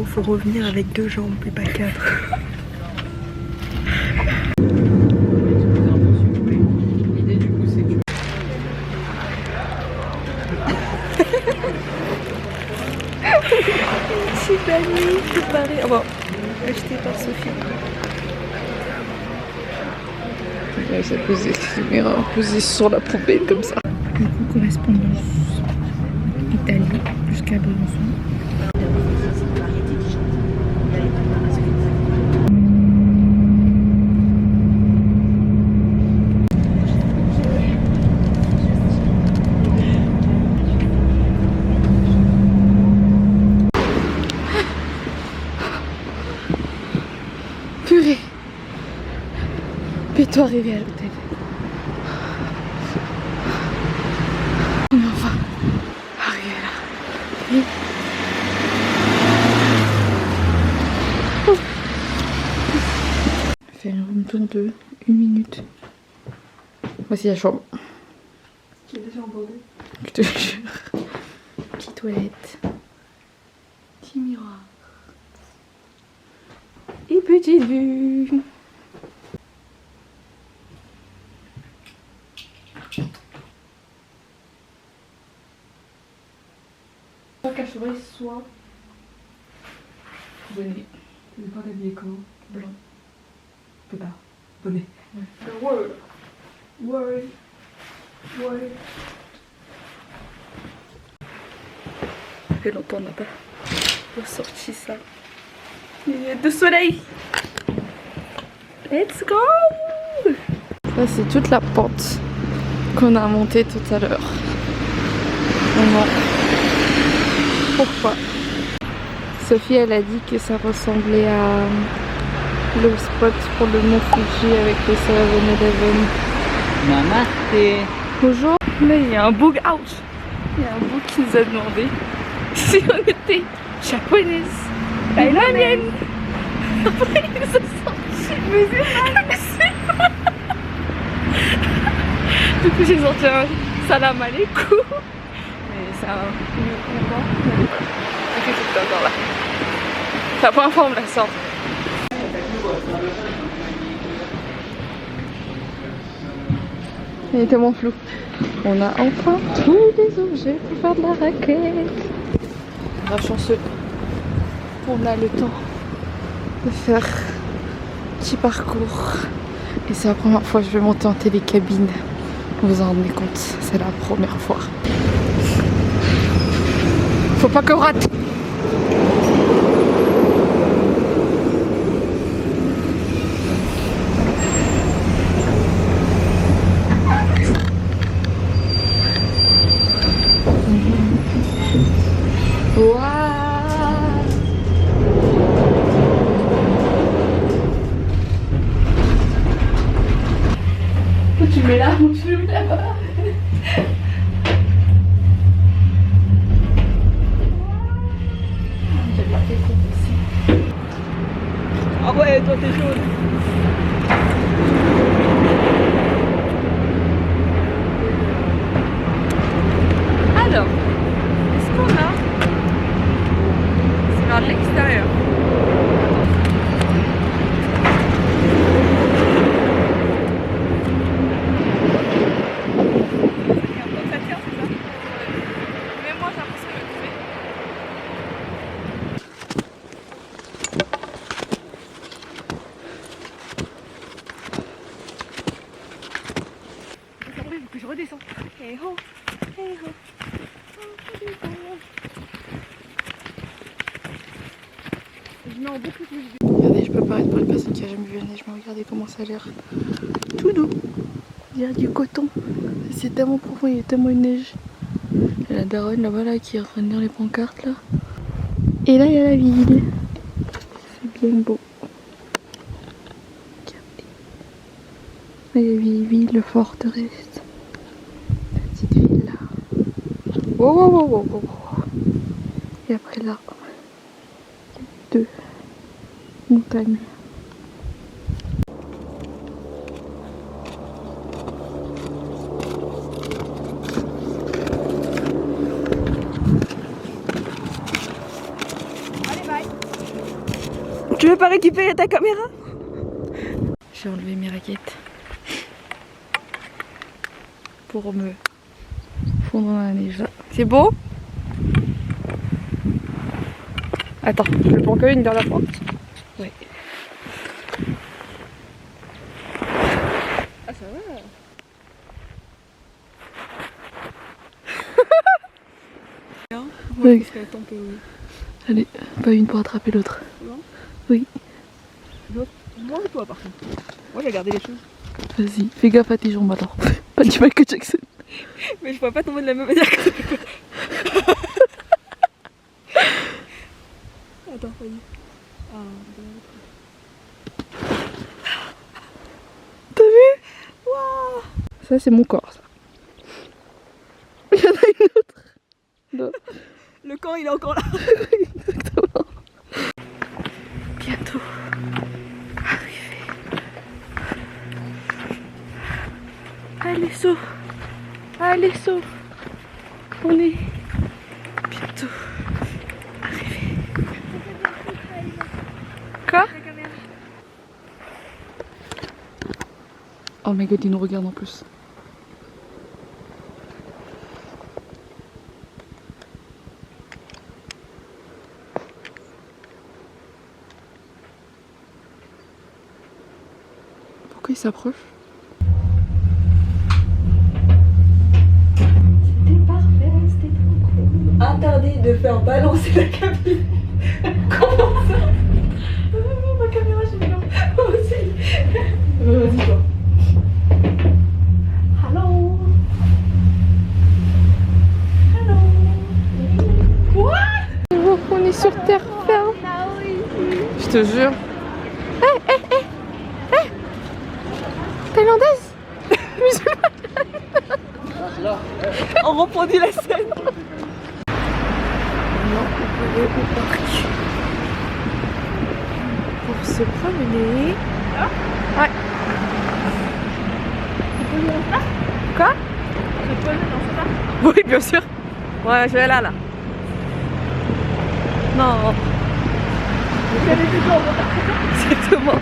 Faut revenir avec 2 jambes et pas 4. L'idée du coup c'est que C'est banni, préparé. Oh bon, acheté par Sophie. ouais, ça posé, posé sur la poubelle comme ça. Du coup, correspondance Italie jusqu'à Besançon. Purée. Puis-toi arrivé à l'hôtel. On est enfin arrivé là. Oui. Faire un room tour de 1 minute. Voici la chambre. Qui est déjà embordé. Je te jure. Petite toilette. Petit miroir. Et petite vue. Soit cacherai, soit Bonnet. ne pas habillé comment. Blanc. Pétard. Bonnet. Ouais. The word. Word. Word. Ça fait longtemps on n'a pas ressorti ça. Lunettes de soleil. Let's go. Ça c'est toute la pente qu'on a montée tout à l'heure. Vraiment. Pourquoi? Sophie elle a dit que ça ressemblait à le spot pour le mont Fuji avec le 7-Eleven. Namaste. Bonjour. Là il y a un bug out. Il y a un bug qui nous a demandé si on était japonaise, thaïlandienne. Après il nous a sorti musulmane. Du coup j'ai sorti un salam alaikum. Mais c'est un combat. Ok, c'est encore là. C'est la première fois on me la sort. Il est tellement flou. On a enfin tous les objets pour faire de la raquette. On a chanceux. On a le temps de faire un petit parcours. Et c'est la première fois que je vais monter en télécabine. Vous en rendez compte, c'est la première fois. Faut pas qu'on rate. Tu mets là ou tu le mets là-bas? J'ai pas fait ça aussi. Ah ouais, toi t'es jaune. Alors, qu'est-ce qu'on a? C'est vers l'extérieur. Je redescends. Hey ho, hey ho. Regardez, je peux paraître pour une personne qui a jamais vu la neige, mais regardez comment ça a l'air tout doux. Il y a du coton. C'est tellement profond, il y a tellement de neige. Il y a la daronne là-bas là, qui est en train de lire les pancartes là. Et là il y a la ville. C'est bien beau. Là il y a la ville, le forteresse. La petite ville là. Wow, wow, wow, wow, wow. Et après là, il y a deux montagnes. Tu veux pas récupérer ta caméra? J'ai enlevé mes raquettes pour me fondre dans la neige. C'est beau? Attends, je vais prendre une dernière fois. Oui. Ah ça va. Oui. Parce qu'elle tombe, oui. Allez, pas une pour attraper l'autre. Non. Oui. Moi ou toi par contre? Moi j'ai gardé les choses. Vas-y, fais gaffe à tes jambes alors. Pas du Michael Jackson. Mais je pourrais pas tomber de la même manière que toi. Attends, vas-y. T'as vu? Waouh. Ça c'est mon corps ça. Il y en a une autre. Non. Le camp il est encore là. Exactement. Bientôt arrivé. Allez saut. Allez saut. On est bientôt arrivé. Quoi? Oh my god, il nous regarde en plus. Pourquoi il s'approche? C'était parfait, c'était trop cool. Interdit de faire balancer la cabine. Comment ça? Ma caméra, j'ai mis moi aussi. Vas-y toi. Hello. Hello. What? On est sur terre ferme. Je te jure. Thaïlandaise. On reproduit la scène. Non, on peut au parc pour se promener. Ouais. Quoi? Oui, bien sûr. Ouais, je vais là. Non. Exactement.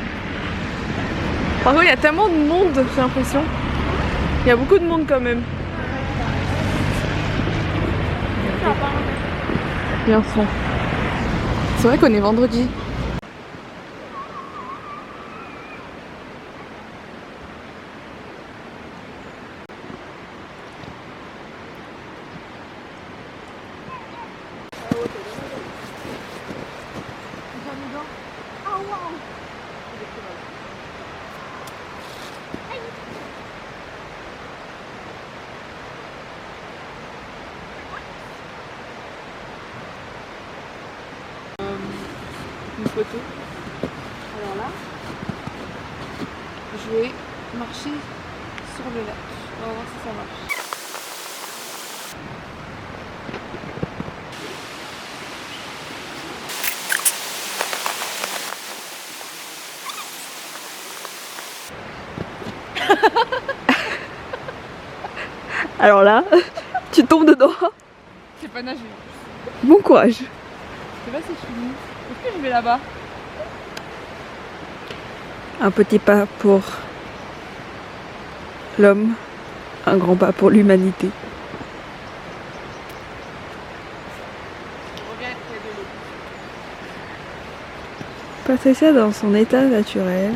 Par contre, il y a tellement de monde, j'ai l'impression. Il y a beaucoup de monde quand même. Bien fond. C'est vrai qu'on est vendredi. Une photo. Alors là, Je vais marcher sur le lac. On va voir si ça marche. alors là, tu tombes dedans. J'ai pas nagé. Bon courage. Je sais pas si je suis venue. Est-ce que je vais là-bas? Un petit pas pour l'homme, un grand pas pour l'humanité. Passer ça dans son état naturel.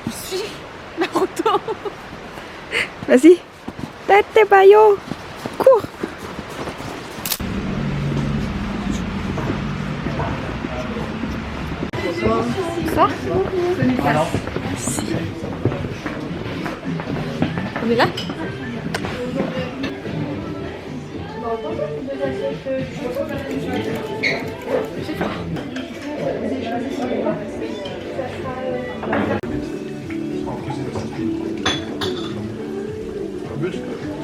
Je suis Naruto. Vas-y, tête tes maillots, cours. Ça? Si. On est là?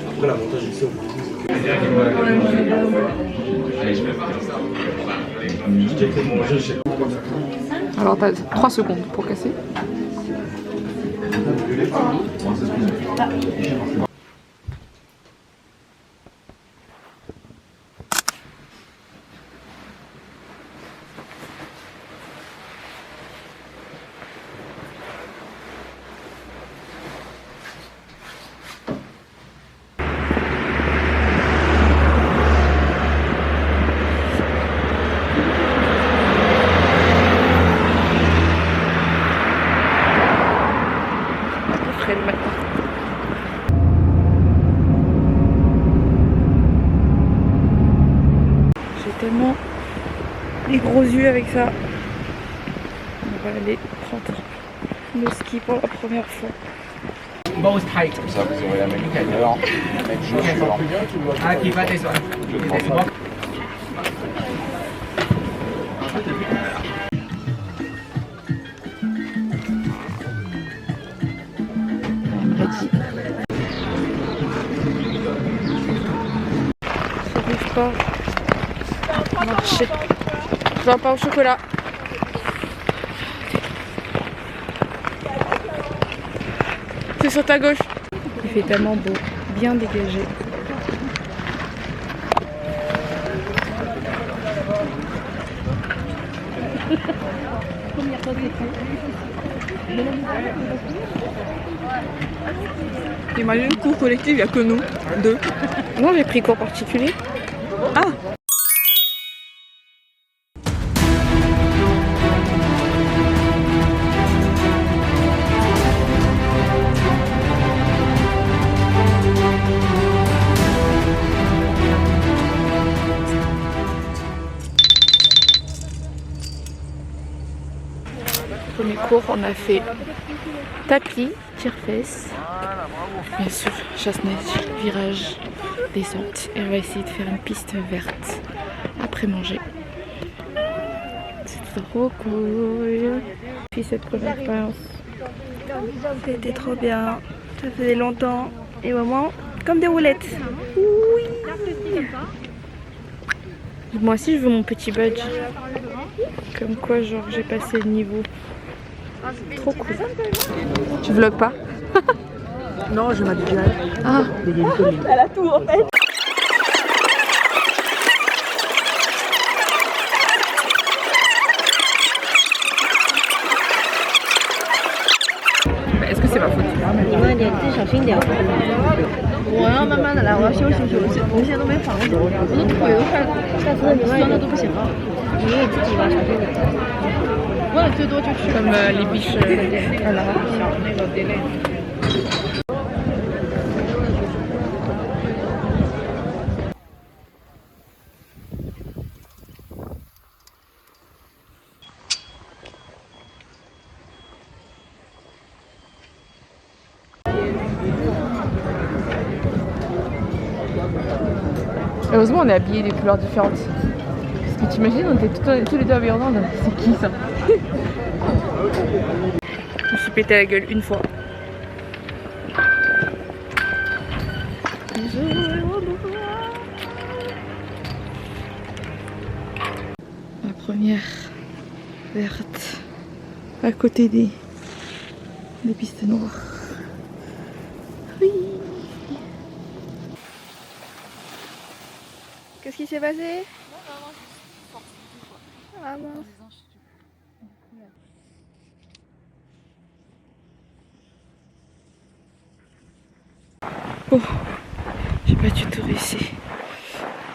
Après l'avantage du sol. Alors t'as 3 secondes pour casser. Le matin. J'ai tellement les gros yeux avec ça. On va aller prendre le ski pour la première fois. Both tight. Comme ça, vous aurez la même couleur, la même chaussure. Ah, keep it this one. Je prends ça. J'arrive pas à marcher. Je vois pas au chocolat. C'est sur ta gauche. Il fait tellement beau, bien dégagé. Imagine cours collectif, il n'y a que nous, deux. Moi j'ai pris cours particulier. Ah! Premier cours, on a fait tapis, tire-fesse, bien sûr, chasse-neige, virage, descente. Et on va essayer de faire une piste verte après manger. C'est trop cool. Puis cette première expérience. C'était trop bien. Ça faisait longtemps. Et vraiment, comme des roulettes. Oui! Moi aussi je veux mon petit badge. Comme quoi genre j'ai passé le niveau. Trop cool. Tu vlogs pas? Non, je m'habitue. Ah, Elle a tout en fait. est-ce que c'est ma faute? 你慢点，再小心点。我要慢慢的来，我要休息休息，我现在都没房子，我的腿都快酸的都不行了。你自己吧，小心点。我也最多就去 Comme les biches à la Heureusement on est habillés des couleurs différentes. Parce que t'imagines on était tous les deux habillés en Inde. C'est qui ça? Je me suis pété la gueule une fois. La première verte à côté des pistes noires. Oui. Qu'est-ce qui s'est passé? Ah mince. Bon, j'ai pas du tout réussi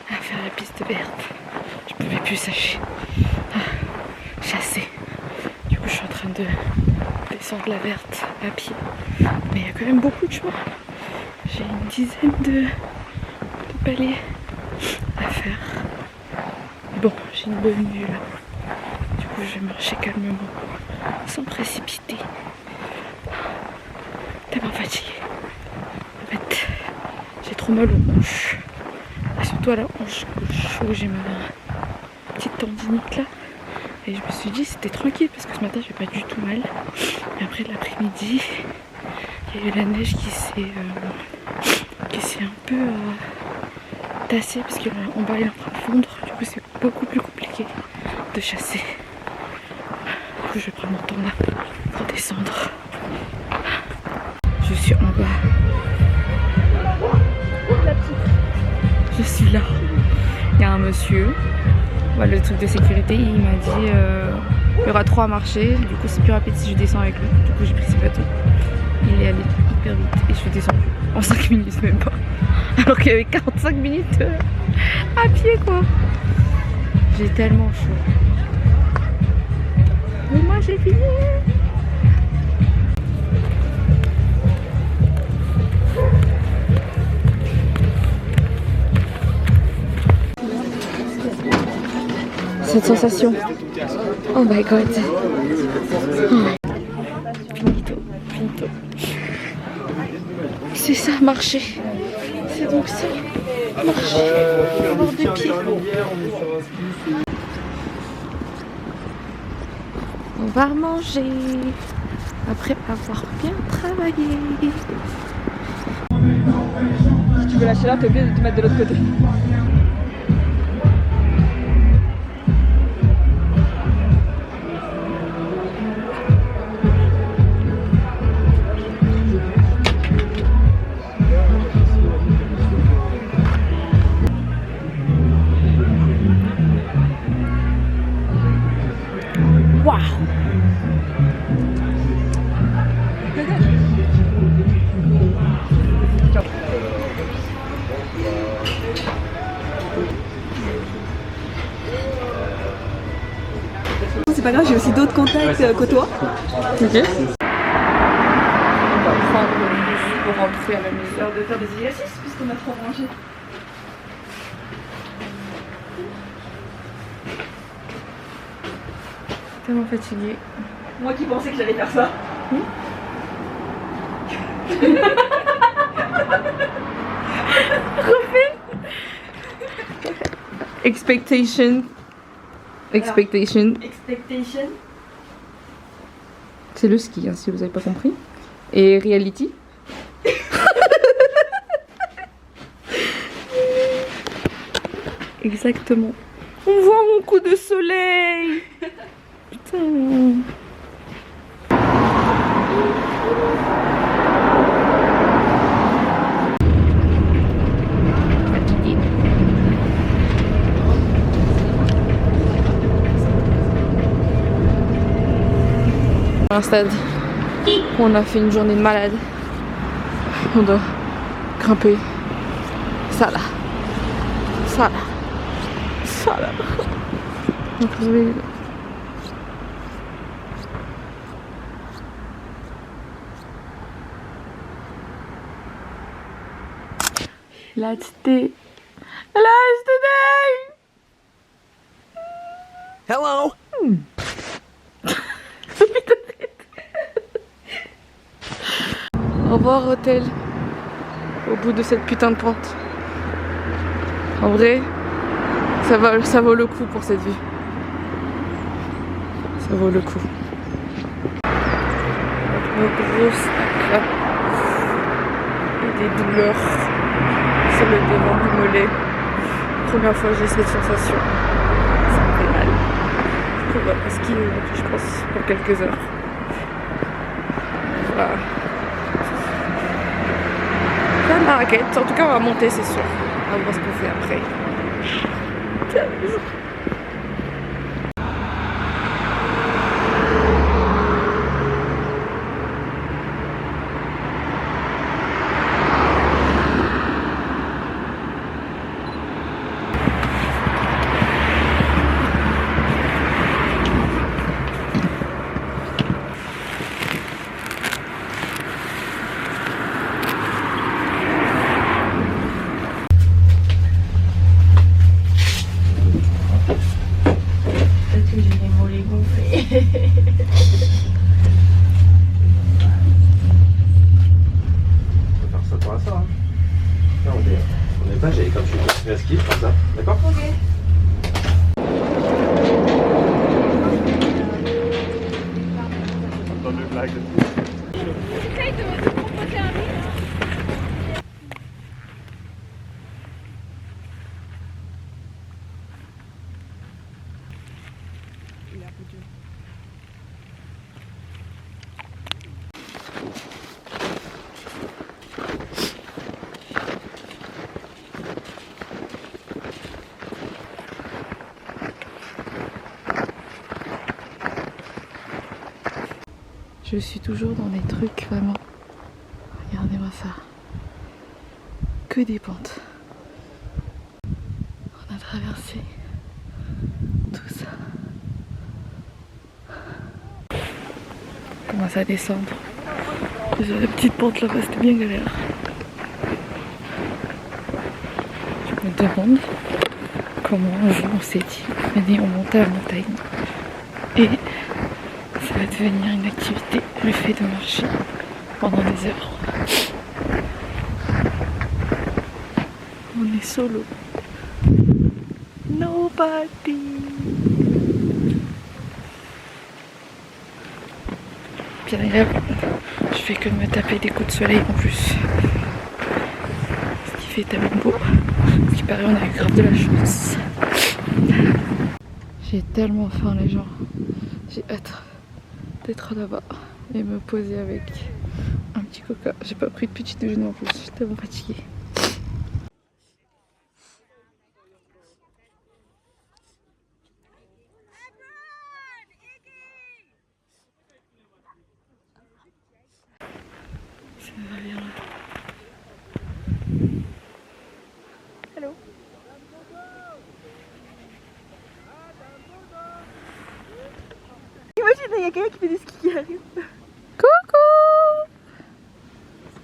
à faire la piste verte. Je pouvais plus chasser. Du coup, je suis en train de descendre la verte à pied. Mais il y a quand même beaucoup de chemin. J'ai une dizaine de paliers à faire. Bon, j'ai une bonne vue là. Du coup, coup, je vais marcher calmement, sans précipiter. Tellement fatiguée. En fait, j'ai trop mal aux hanches. Et surtout à la hanche gauche où j'ai ma petite tendinite là. Et je me suis dit c'était tranquille parce que ce matin j'ai pas du tout mal. Et après l'après-midi, il y a eu la neige qui s'est un peu tassée parce qu'en bas il est en train de fondre. Du coup c'est beaucoup plus compliqué de chasser. Du coup je vais prendre mon temps là pour descendre. Je suis en bas. Je suis là. Il y a un monsieur. Le truc de sécurité, il m'a dit il y aura 3 à marcher, du coup c'est plus rapide si je descends avec lui. Du coup j'ai pris ce bateau. Il est allé hyper vite et je suis descendue en 5 minutes même pas. Alors qu'il y avait 45 minutes à pied quoi. J'ai tellement chaud. Mais moi j'ai fini. Cette sensation. Oh my god. Finito, finito. C'est ça, marcher. C'est donc ça, marcher. Avoir des pieds. On va manger après avoir bien travaillé. Si tu veux lâcher là, t'es obligé de te mettre de l'autre côté. C'est pas grave, j'ai aussi d'autres contacts que toi. Ok. On va prendre le bus pour rentrer à la maison. De faire des exercices puisqu'on a 3 rangées. Tellement fatiguée. Moi qui pensais que j'allais faire ça. Expectation. Expectation. Expectation. C'est le ski, hein, si vous n'avez pas compris. Et reality. Exactement. On voit mon coup de soleil. Putain. Un stade où on a fait une journée de malade. On doit grimper ça là, ça là, ça là. Donc je vais... Last day. Last day. Hello. Au revoir hôtel. Au bout de cette putain de pente. En vrai, ça vaut le coup pour cette vue. Ça vaut le coup. Une grosse accra et des douleurs sur le devant du mollet. Première fois que j'ai cette sensation. Ça me fait mal. Du coup, on va skier, je pense, pour quelques heures. Voilà. La raquette, en tout cas on va monter c'est sûr. On va voir ce qu'on fait après. Tiens, bisous. Je suis toujours dans des trucs vraiment. Regardez-moi ça. Que des pentes. On a traversé tout ça. On commence à descendre. Déjà la petite pente là-bas c'était bien galère. Je me demande comment un jour on s'est dit, venez on monte à la montagne. Et ça va devenir une activité, le fait de marcher pendant des heures. On est solo. Nobody. Bien agréable. Je fais que de me taper des coups de soleil en plus. Ce qui fait tellement beau. Ce qui paraît on a eu grave de la chance. J'ai tellement faim les gens. J'ai hâte d'être là-bas et me poser avec un petit coca. J'ai pas pris de petit déjeuner en plus, je suis tellement fatiguée. Ça va bien là. Hello. Imagine, il y a quelqu'un qui fait du ski qui arrive. Coucou!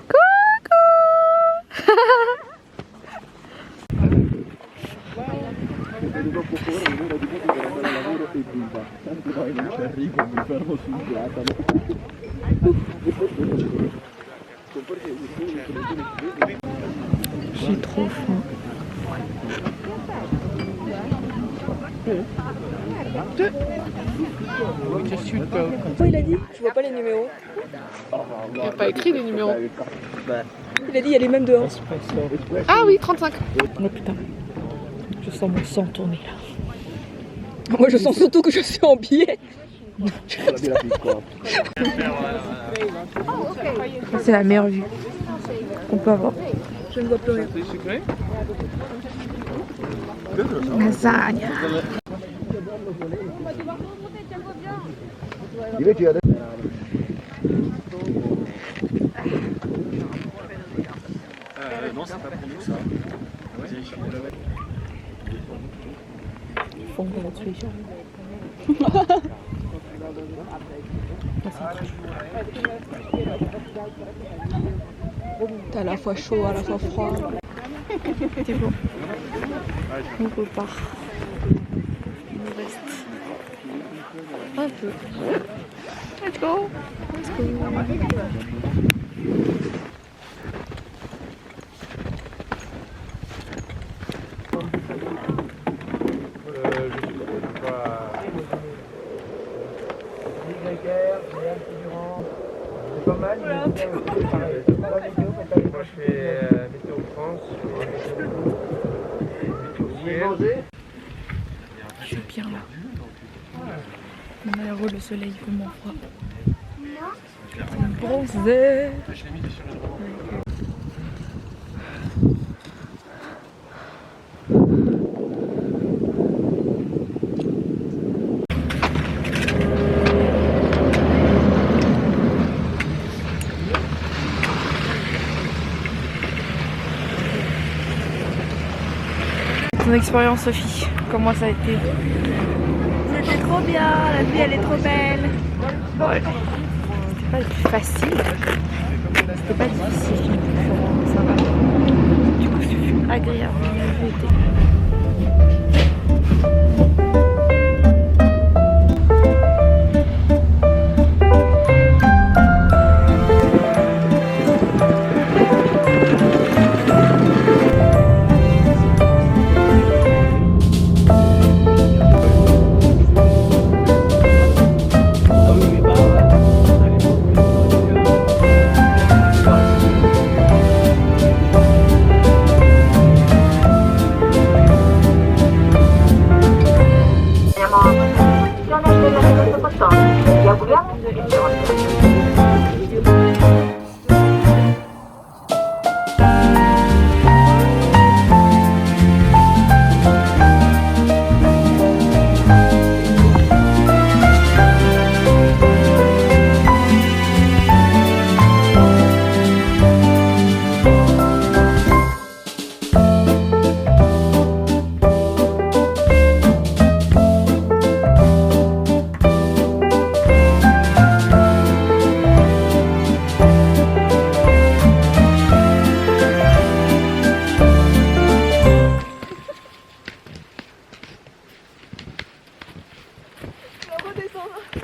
Coucou! J'ai trop faim. Oh, il a dit, je vois pas les numéros. Il n'y a pas écrit les numéros. Il a dit, il y a les mêmes dehors. Ah oui, 35. Oh putain. Je sens mon sang tourner là. Moi, je sens surtout que je suis en billet. C'est la meilleure vue qu'on peut avoir. Je ne vois plus rien. Lasagna. Non, c'est pas pour nous ça. Fond de la tuer. T'as à la fois chaud, à la fois froid. C'est bon. On repart. Il nous reste un peu. Let's go. Let's go. Pas mal, moi je fais Météo France, C'est bien là. Malheureux le soleil vraiment froid. Bronzé. Ton expérience Sophie, comment ça a été? C'était trop bien, la vie elle est trop belle. Ouais. C'était pas le plus facile. C'était pas difficile. Ça va. Du coup, c'est fut agréable. J'ai été.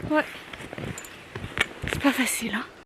Ouais. C'est pas facile, hein.